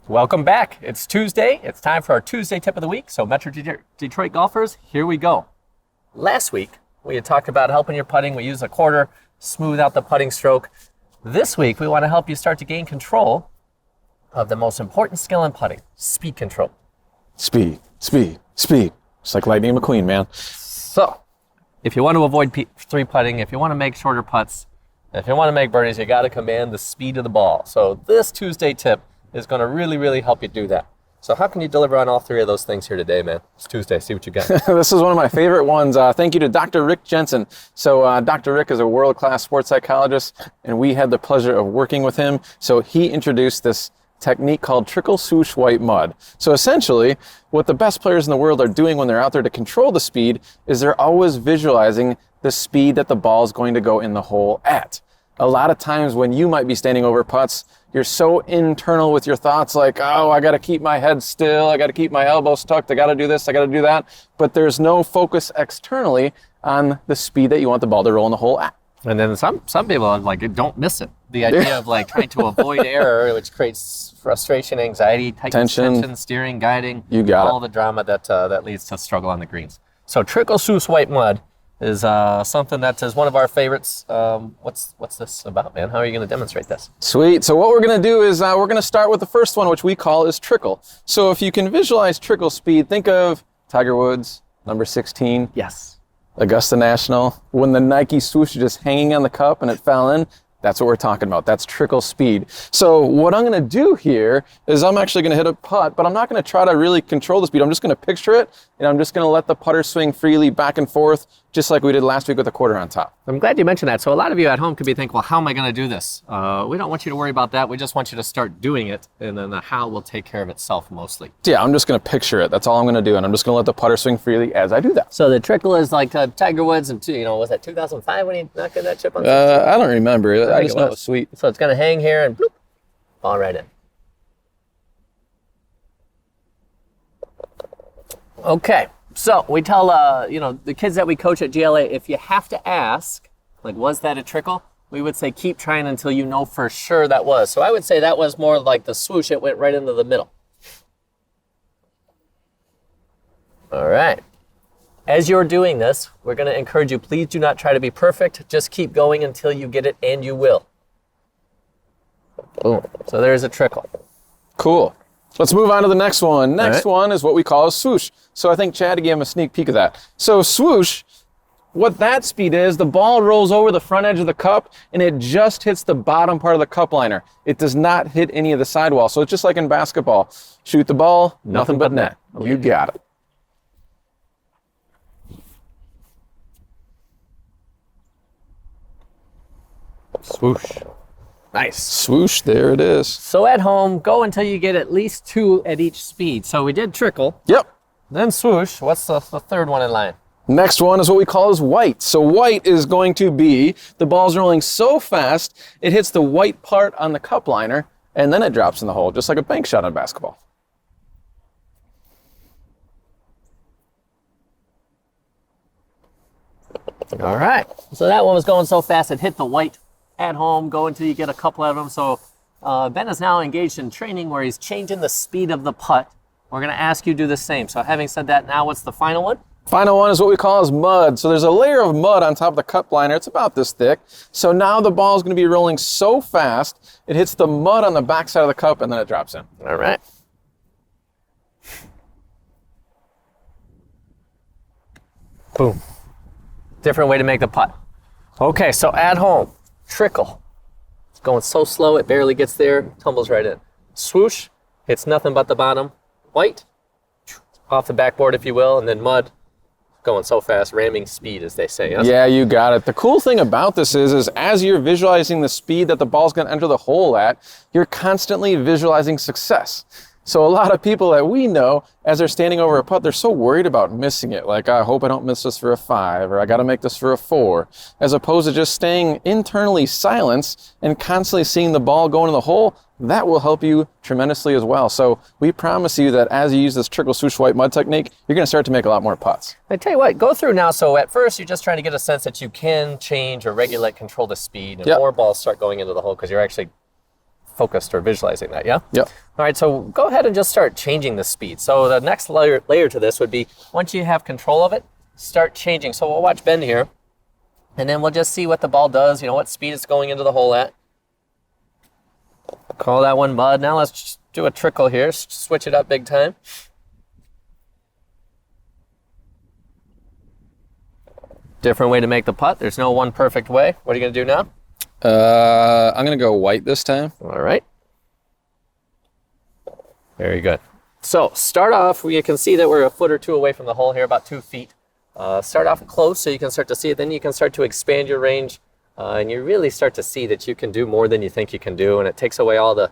Welcome back. It's Tuesday. It's time for our Tuesday tip of the week. So Metro Detroit golfers, here we go. Last week, we had talked about helping your putting. We use a quarter, smooth out the putting stroke. This week, we want to help you start to gain control of the most important skill in putting, speed control. Speed, speed, speed. It's like Lightning McQueen, man. So, if you want to avoid three putting, if you want to make shorter putts, if you want to make birdies, you got to command the speed of the ball. So this Tuesday tip is going to really help you do that. So how can you deliver on all three of those things here today, man? It's Tuesday. See what you got. This is one of my favorite ones. Thank you to Dr. Rick Jensen. So Dr. Rick is a world-class sports psychologist, and we had the pleasure of working with him. So he introduced this technique called trickle swoosh white mud. So essentially, what the best players in the world are doing when they're out there to control the speed is they're always visualizing the speed that the ball is going to go in the hole at. A lot of times when you might be standing over putts, you're so internal with your thoughts like, oh, I got to keep my head still, I got to keep my elbows tucked, I got to do this, I got to do that. But there's no focus externally on the speed that you want the ball to roll in the hole at. And then some people are like, don't miss it. The idea of like trying to avoid error, which creates frustration, anxiety, tension, steering, guiding, you got all the drama that leads to struggle on the greens. So trickle swoosh white mud is something that is one of our favorites. What's this about, man? How are you going to demonstrate this? Sweet. So what we're going to do is we're going to start with the first one, which we call is trickle. So if you can visualize trickle speed, think of Tiger Woods, number 16. Yes. Augusta National. When the Nike swoosh is just hanging on the cup and it fell in, that's what we're talking about. That's trickle speed. So what I'm going to do here is I'm actually going to hit a putt, but I'm not going to try to really control the speed. I'm just going to picture it, and I'm just going to let the putter swing freely back and forth, just like we did last week with the quarter on top. I'm glad you mentioned that. So a lot of you at home could be thinking, well, how am I going to do this? We don't want you to worry about that. We just want you to start doing it, and then the how will take care of itself mostly. Yeah, I'm just going to picture it. That's all I'm going to do, and I'm just going to let the putter swing freely as I do that. So the trickle is like Tiger Woods, and was that 2005 when he knocked in that chip on? I don't remember. I just know it was sweet. So it's going to hang here and bloop, fall right in. Okay. So we tell, the kids that we coach at GLA, if you have to ask, like, was that a trickle? We would say keep trying until you know for sure that was. So I would say that was more like the swoosh. It went right into the middle. All right. As you're doing this, we're going to encourage you, please do not try to be perfect. Just keep going until you get it, and you will. Boom. So there's a trickle. Cool. Let's move on to the next one. Next one is what we call a swoosh. So I think Chad gave him a sneak peek of that. So swoosh, what that speed is, the ball rolls over the front edge of the cup and it just hits the bottom part of the cup liner. It does not hit any of the sidewall. So it's just like in basketball. Shoot the ball, nothing but net. You got it. Swoosh. Nice. Swoosh, there it is. So at home, go until you get at least 2 at each speed. So we did trickle. Yep. Then swoosh. What's the third one in line? Next one is what we call is white. So white is going to be the ball's rolling so fast, it hits the white part on the cup liner, and then it drops in the hole, just like a bank shot in basketball. All right. So that one was going so fast, it hit the white at home. Go until you get a couple of them. So Ben is now engaged in training where he's changing the speed of the putt. We're going to ask you to do the same. So having said that, now what's the final one? Final one is what we call is mud. So there's a layer of mud on top of the cup liner. It's about this thick. So now the ball is going to be rolling so fast, it hits the mud on the backside of the cup and then it drops in. All right. Boom. Different way to make the putt. Okay, so at home, trickle. It's going so slow, it barely gets there, tumbles right in. Swoosh, hits nothing but the bottom. White, off the backboard, if you will, and then mud, going so fast, ramming speed, as they say. Yeah, you got it. The cool thing about this is as you're visualizing the speed that the ball's going to enter the hole at, you're constantly visualizing success. So a lot of people that we know, as they're standing over a putt, they're so worried about missing it. Like, I hope I don't miss this for a 5, or I got to make this for a 4, as opposed to just staying internally silenced and constantly seeing the ball go into the hole. That will help you tremendously as well. So we promise you that as you use this trickle swoosh white mud technique, you're going to start to make a lot more putts. I tell you what, go through now. So at first, you're just trying to get a sense that you can change or regulate, control the speed, and more balls start going into the hole because you're actually focused or visualizing that, yeah? Yep. All right, so go ahead and just start changing the speed. So the next layer to this would be, once you have control of it, start changing. So we'll watch Ben here, and then we'll just see what the ball does, what speed it's going into the hole at. Call that one mud. Now let's just do a trickle here, switch it up big time. Different way to make the putt. There's no one perfect way. What are you going to do now? I'm going to go white this time. All right. Very good. So start off, you can see that we're a foot or two away from the hole here, about 2 feet. Start off close so you can start to see it. Then you can start to expand your range, and you really start to see that you can do more than you think you can do, and it takes away all the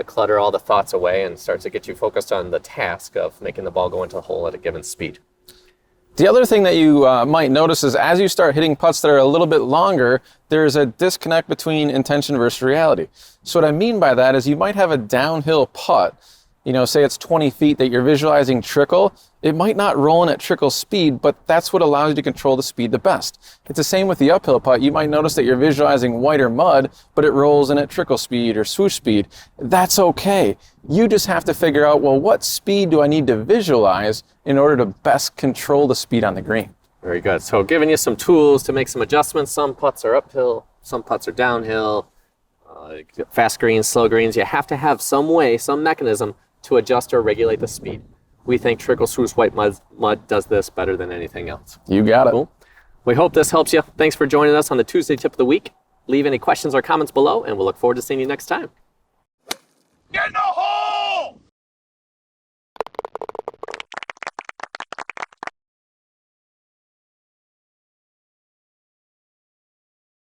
clutter, all the thoughts away, and starts to get you focused on the task of making the ball go into the hole at a given speed. The other thing that you might notice is as you start hitting putts that are a little bit longer, there's a disconnect between intention versus reality. So what I mean by that is you might have a downhill putt, say it's 20 feet that you're visualizing trickle. It might not roll in at trickle speed, but that's what allows you to control the speed the best. It's the same with the uphill putt. You might notice that you're visualizing white or mud, but it rolls in at trickle speed or swoosh speed. That's okay. You just have to figure out, well, what speed do I need to visualize in order to best control the speed on the green? Very good. So giving you some tools to make some adjustments. Some putts are uphill, some putts are downhill, fast greens, slow greens. You have to have some way, some mechanism to adjust or regulate the speed. We think trickle swoosh white mud does this better than anything else. You got it. Cool. We hope this helps you. Thanks for joining us on the Tuesday Tip of the Week. Leave any questions or comments below, and we'll look forward to seeing you next time. Get no